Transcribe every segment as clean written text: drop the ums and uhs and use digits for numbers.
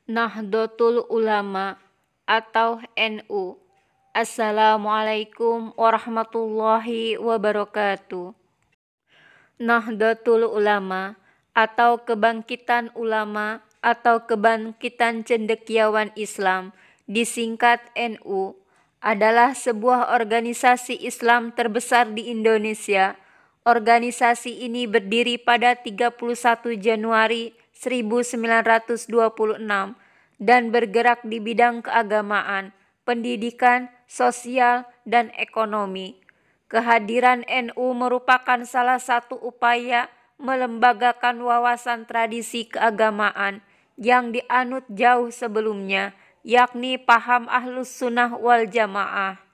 Nahdlatul Ulama atau NU. Assalamualaikum warahmatullahi wabarakatuh. Nahdlatul Ulama atau Kebangkitan Ulama atau Kebangkitan Cendekiawan Islam, disingkat NU, adalah sebuah organisasi Islam terbesar di Indonesia. Organisasi ini berdiri pada 31 Januari 1926 dan bergerak di bidang keagamaan, pendidikan, sosial, dan ekonomi. Kehadiran NU merupakan salah satu upaya melembagakan wawasan tradisi keagamaan yang dianut jauh sebelumnya, yakni paham Ahlus Sunnah wal Jamaah.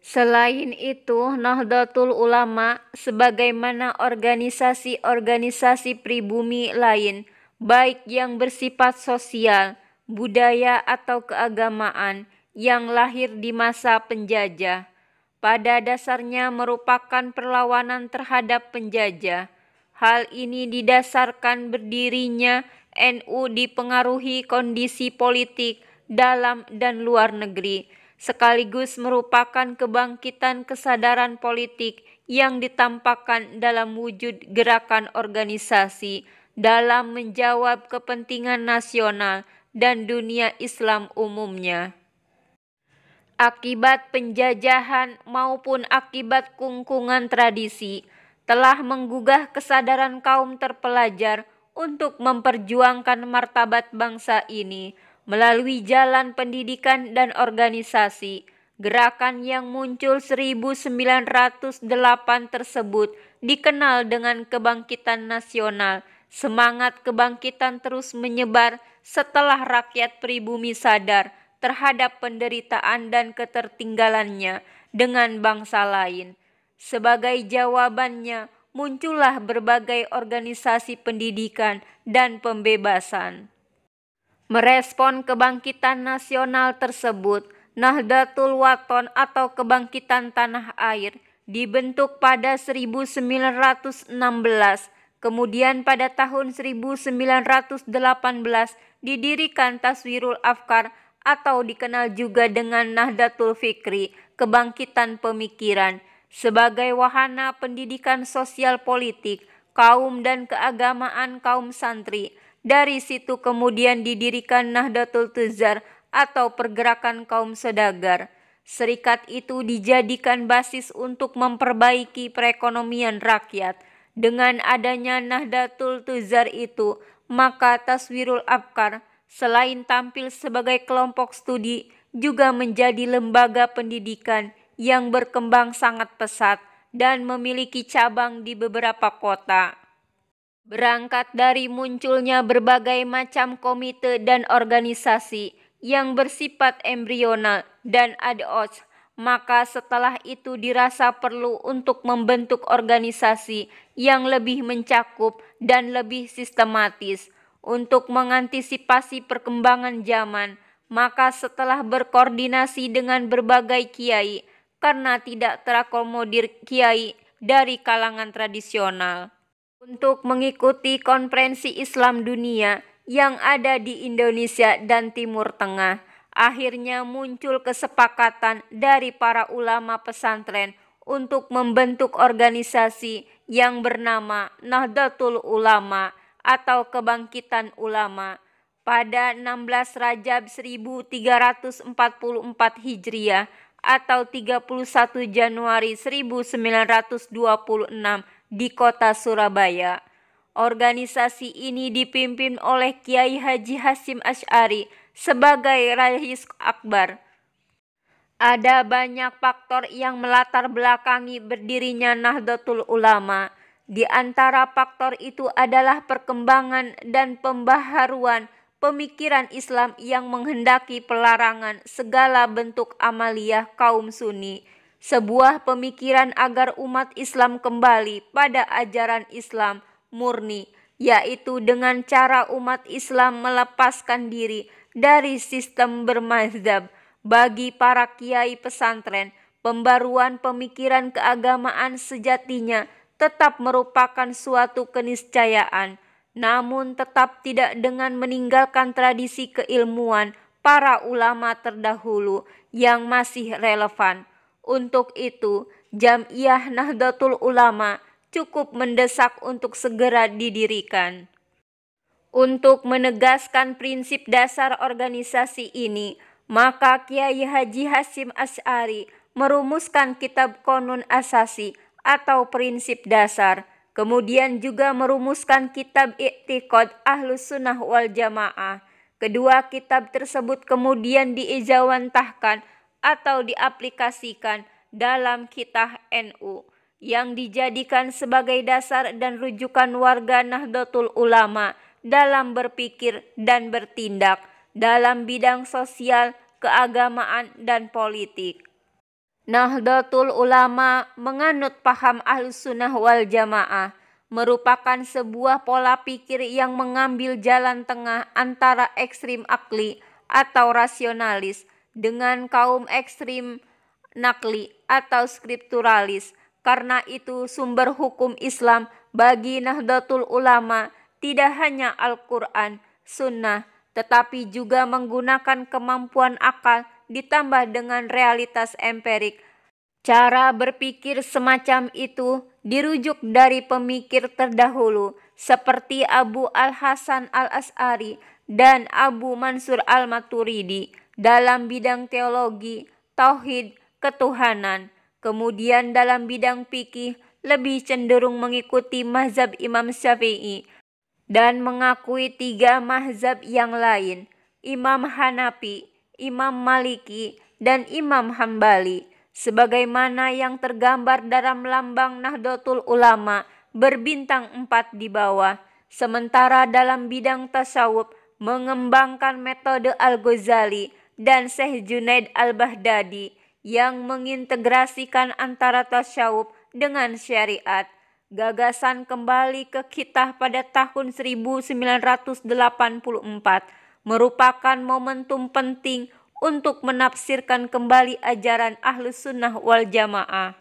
Selain itu, Nahdlatul Ulama sebagaimana organisasi-organisasi pribumi lain, baik yang bersifat sosial, budaya atau keagamaan yang lahir di masa penjajah, pada dasarnya merupakan perlawanan terhadap penjajah. Hal ini didasarkan berdirinya NU dipengaruhi kondisi politik dalam dan luar negeri, sekaligus merupakan kebangkitan kesadaran politik yang ditampakkan dalam wujud gerakan organisasi dalam menjawab kepentingan nasional dan dunia Islam umumnya. Akibat penjajahan maupun akibat kungkungan tradisi telah menggugah kesadaran kaum terpelajar untuk memperjuangkan martabat bangsa ini melalui jalan pendidikan dan organisasi. Gerakan yang muncul 1908 tersebut dikenal dengan kebangkitan nasional. Semangat kebangkitan terus menyebar setelah rakyat pribumi sadar terhadap penderitaan dan ketertinggalannya dengan bangsa lain. Sebagai jawabannya, muncullah berbagai organisasi pendidikan dan pembebasan. Merespon kebangkitan nasional tersebut, Nahdlatul Wathon atau Kebangkitan Tanah Air dibentuk pada 1916, kemudian pada tahun 1918 didirikan Taswirul Afkar atau dikenal juga dengan Nahdlatul Fikri, Kebangkitan Pemikiran, sebagai wahana pendidikan sosial politik, kaum dan keagamaan kaum santri. Dari situ kemudian didirikan Nahdlatul Tuzar atau Pergerakan Kaum Saudagar. Serikat itu dijadikan basis untuk memperbaiki perekonomian rakyat. Dengan adanya Nahdlatul Tuzar itu, maka Taswirul Afkar selain tampil sebagai kelompok studi juga menjadi lembaga pendidikan yang berkembang sangat pesat dan memiliki cabang di beberapa kota. Berangkat dari munculnya berbagai macam komite dan organisasi yang bersifat embrional dan ad hoc, maka setelah itu dirasa perlu untuk membentuk organisasi yang lebih mencakup dan lebih sistematis untuk mengantisipasi perkembangan zaman. Maka setelah berkoordinasi dengan berbagai kiai, karena tidak terakomodir kiai dari kalangan tradisional, untuk mengikuti konferensi Islam dunia yang ada di Indonesia dan Timur Tengah, akhirnya muncul kesepakatan dari para ulama pesantren untuk membentuk organisasi yang bernama Nahdlatul Ulama atau Kebangkitan Ulama pada 16 Rajab 1344 Hijriah atau 31 Januari 1926 di kota Surabaya. Organisasi ini dipimpin oleh Kiai Haji Hasyim Asy'ari sebagai Rais Akbar. Ada banyak faktor yang melatar belakangi berdirinya Nahdlatul Ulama. Di antara faktor itu adalah perkembangan dan pembaharuan pemikiran Islam yang menghendaki pelarangan segala bentuk amaliyah kaum Sunni, sebuah pemikiran agar umat Islam kembali pada ajaran Islam murni, yaitu dengan cara umat Islam melepaskan diri dari sistem bermazhab. Bagi para kiai pesantren, pembaruan pemikiran keagamaan sejatinya tetap merupakan suatu keniscayaan. namun tetap tidak dengan meninggalkan tradisi keilmuan para ulama terdahulu yang masih relevan. Untuk itu, Jam'iyah Nahdlatul Ulama cukup mendesak untuk segera didirikan. Untuk menegaskan prinsip dasar organisasi ini, maka Kiai Haji Hasyim Asy'ari merumuskan kitab Qonun Asasi atau prinsip dasar, kemudian juga merumuskan kitab I'tiqad Ahlus Sunnah wal Jamaah. Kedua kitab tersebut kemudian diijawantahkan atau diaplikasikan dalam Kitab NU yang dijadikan sebagai dasar dan rujukan warga Nahdlatul Ulama dalam berpikir dan bertindak dalam bidang sosial, keagamaan, dan politik. Nahdlatul Ulama menganut paham Ahlus Sunnah wal Jamaah, merupakan sebuah pola pikir yang mengambil jalan tengah antara ekstrim akli atau rasionalis dengan kaum ekstrim nakli atau skripturalis. Karena itu sumber hukum Islam bagi Nahdlatul Ulama tidak hanya Al-Quran, Sunnah, tetapi juga menggunakan kemampuan akal ditambah dengan realitas empirik. Cara berpikir semacam itu dirujuk dari pemikir terdahulu seperti Abu Al-Hasan Al-Asy'ari dan Abu Mansur Al-Maturidi dalam bidang teologi, tauhid, ketuhanan. Kemudian dalam bidang fikih lebih cenderung mengikuti mazhab Imam Syafi'i dan mengakui 3 mazhab yang lain, Imam Hanafi, Imam Maliki, dan Imam Hambali, sebagaimana yang tergambar dalam lambang Nahdlatul Ulama berbintang 4 di bawah. Sementara dalam bidang tasawuf mengembangkan metode Al-Ghazali dan Syekh Junaid Al-Baghdadi yang mengintegrasikan antara tasawuf dengan syariat. Gagasan kembali ke Khitah pada tahun 1984 merupakan momentum penting untuk menafsirkan kembali ajaran Ahlus Sunnah wal Jamaah,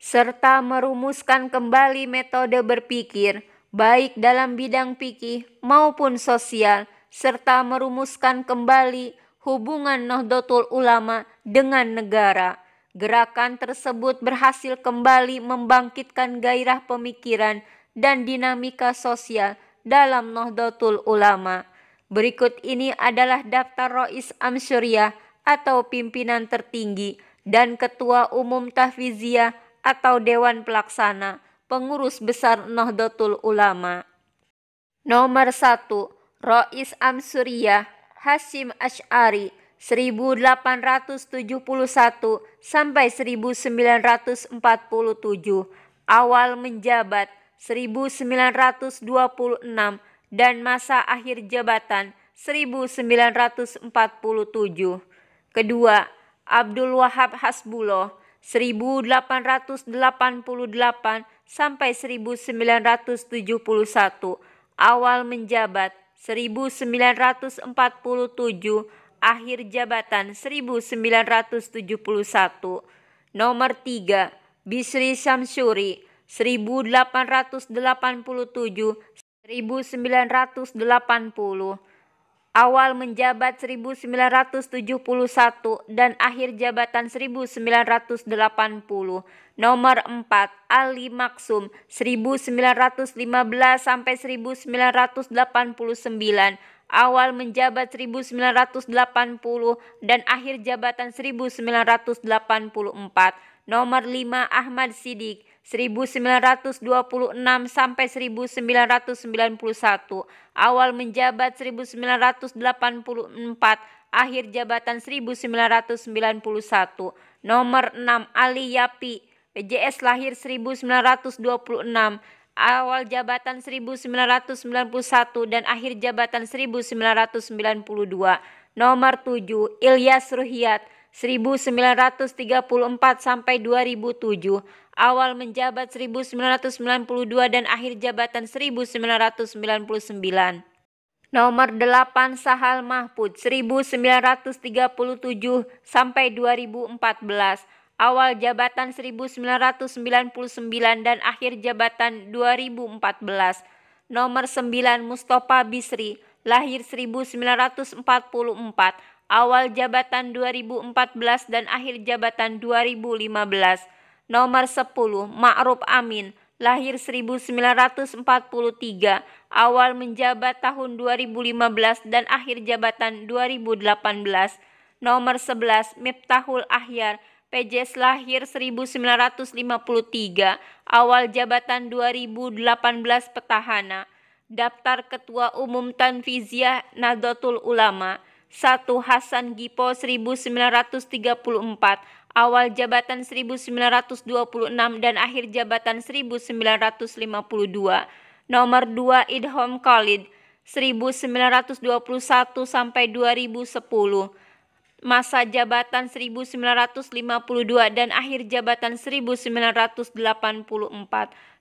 serta merumuskan kembali metode berpikir, baik dalam bidang fikih maupun sosial, serta merumuskan kembali hubungan Nahdlatul Ulama dengan negara. Gerakan tersebut berhasil kembali membangkitkan gairah pemikiran dan dinamika sosial dalam Nahdlatul Ulama. Berikut ini adalah daftar Rais Amsyuriyah atau pimpinan tertinggi dan Ketua Umum Tahfiziyah atau Dewan Pelaksana Pengurus Besar Nahdlatul Ulama. Nomor 1, Rais Amsyuriyah Hasyim Asy'ari 1871 sampai 1947, awal menjabat 1926 dan masa akhir jabatan 1947. Kedua, Abdul Wahab Hasbullah 1888 sampai 1971, awal menjabat 1947, akhir jabatan 1971. Nomor 3, Bisri Syamsuri 1887 1980, awal menjabat 1971 dan akhir jabatan 1980. Nomor 4, Ali Maksum 1915 sampai 1989, awal menjabat 1980 dan akhir jabatan 1984. Nomor 5, Ahmad Siddiq 1926 sampai 1991, awal menjabat 1984, akhir jabatan 1991. Nomor 6, Ali Yapi PJS lahir 1926, awal jabatan 1991 dan akhir jabatan 1992. Nomor 7, Ilyas Ruhiyat 1934 sampai 2007, awal menjabat 1992 dan akhir jabatan 1999. Nomor 8, Sahal Mahfud 1937 sampai 2014, awal jabatan 1999 dan akhir jabatan 2014. Nomor 9 Mustofa Bisri, lahir 1944, awal jabatan 2014 dan akhir jabatan 2015. Nomor 10 Ma'ruf Amin, lahir 1943, awal menjabat tahun 2015 dan akhir jabatan 2018. Nomor 11 Miftahul Ahyar, PJS, lahir 1953, awal jabatan 2018, petahana. Daftar Ketua Umum Tanfiziyah Nahdlatul Ulama. 1. Hasan Gipo, 1934, awal jabatan 1926 dan akhir jabatan 1952. Nomor 2 Idham Khalid, 1921 sampai 2010. Masa jabatan 1952 dan akhir jabatan 1984.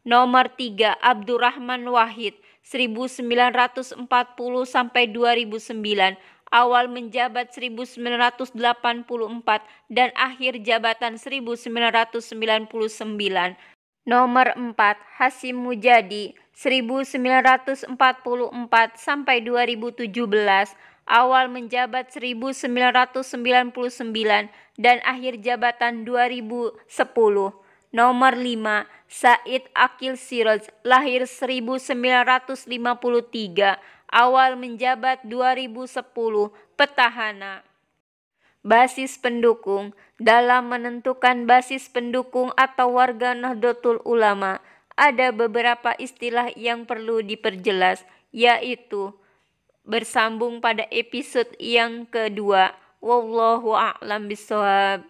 Nomor 3 Abdurrahman Wahid, 1940 sampai 2009, awal menjabat 1984 dan akhir jabatan 1999. Nomor 4 Hasyim Mujadi, 1944 sampai 2017, awal menjabat 1999 dan akhir jabatan 2010. Nomor 5 Said Akil Siraj, lahir 1953, awal menjabat 2010, petahana. Basis pendukung. Dalam menentukan basis pendukung atau warga Nahdlatul Ulama, ada beberapa istilah yang perlu diperjelas, yaitu bersambung pada episode yang kedua. Wallahu a'lam bishawab.